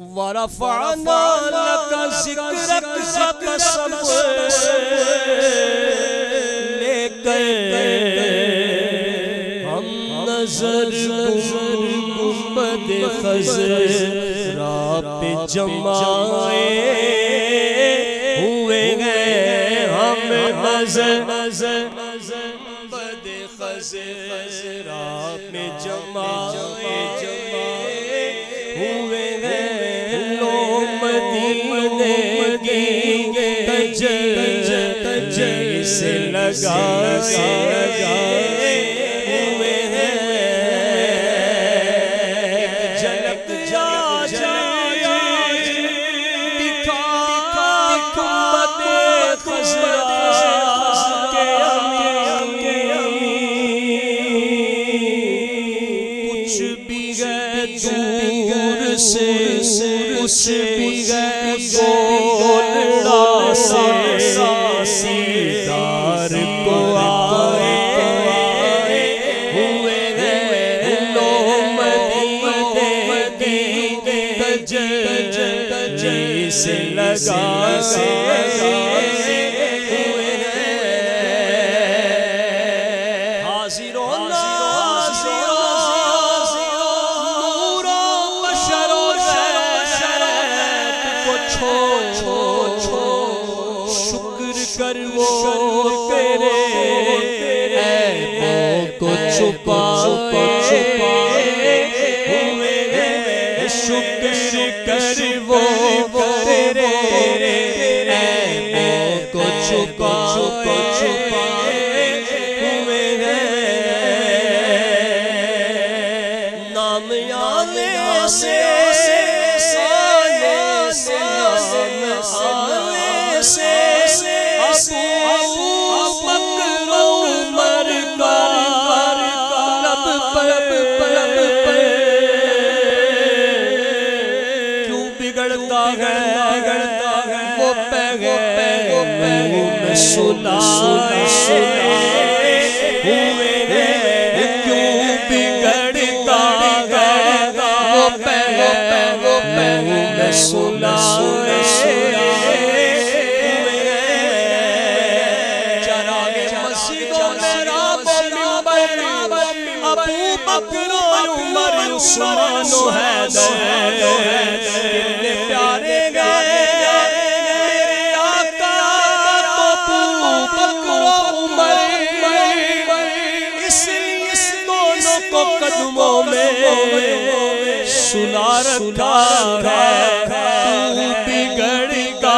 वरफ़अना luck ज़िक्रक कसम लेकर हम नजर गुंबद खज़रा पे जमाए हुए हैं। हम नजर गुंबद खज़रा पे जमाए हुए हैं। लो मदीने की तजल्ली से लगाए हुए हैं। झलक जा दिखा गुंबद खज़रा के कुछ भी है दूर से कुछ भी है गोलड़ा से दीदार को आए हुए हैं। लो मदीने की तजल्ली से लगाए हुए हैं। हाज़िरों कर वो तेरे ऐबों को छुपाए हुए हैं। शुक्र कर वो तेरे ऐबों को छुपाए हुए हैं। नाम आने से क्यों बिगड़ता है वो पैगैम में सुलाए हुए हैं। क्यों बिगड़ता है वो पैगैम में सुलाए उस्मान हैदर कितने प्यारे गए मेरे आका तो बकर उमर। इसलिए दोनों को कदमों में सुला रखा है। तू बिगड़ता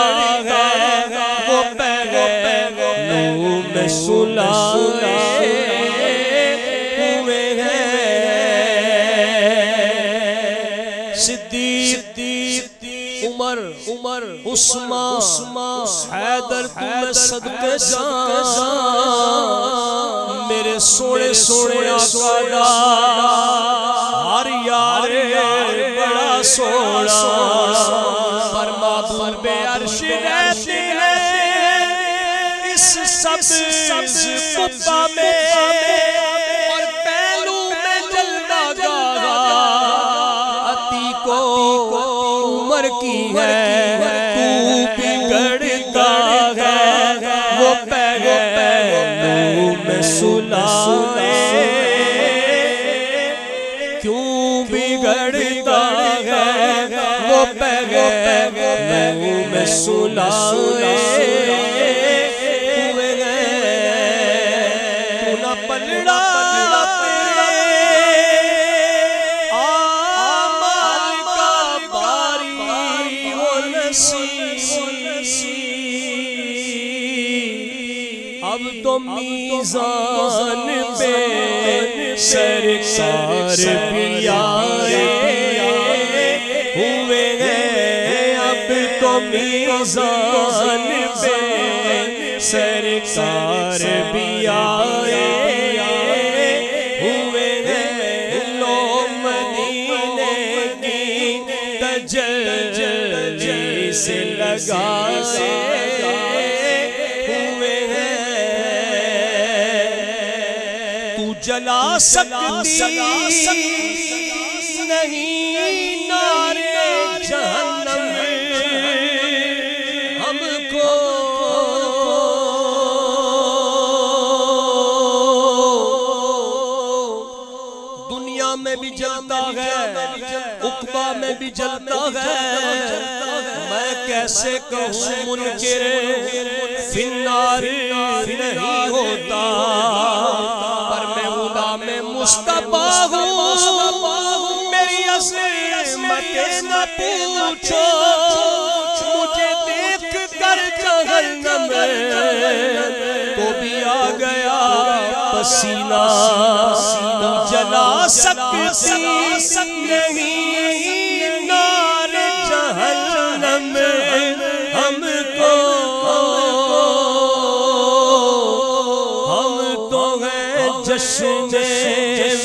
है वो पैगैम में सुलाए उमर उस्मान हैदर तुम्हें सदके जान मेरे सोने आका दा हर यार बड़ा सोना पर महबूबे अर्श रहते हैं इस सब कुब्बा में और पहलू में जलता गागा अती को उमर की है। तू बिगड़ता है वो पैगैम में सुलाए। क्यों बिगड़ता है वो पैगैम में सुलाए हुए हैं। तू ना पलड़ा अब तो मीज़ान पे सरकार भी आए हुए हैं। अब तो मीज़ान पे सरकार भी आए हुए हैं। लो मदीने की तजल्ली से लगाए हुए हैं। तू जला सकती नहीं नारे जहां में भी जलता है। मैं कैसे कहूँ मुनकिर फिन्नार नहीं होता, पर मैं उदा में मुस्तफा हूँ। मेरी अज़मतें न पूछो, मुझे देख कर जहन्नम को भी आ गया पसीना। जला सकती नहीं नार जहन्नम हमको, हम तो हैं जश्न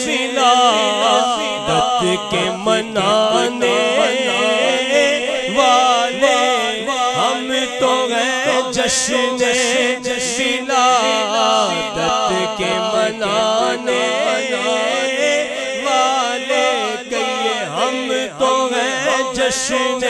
विलादत के मनाने वाले। हम तो हैं जश्न विलादत के मनाने वाले। कहिए हम तो हैं जश्न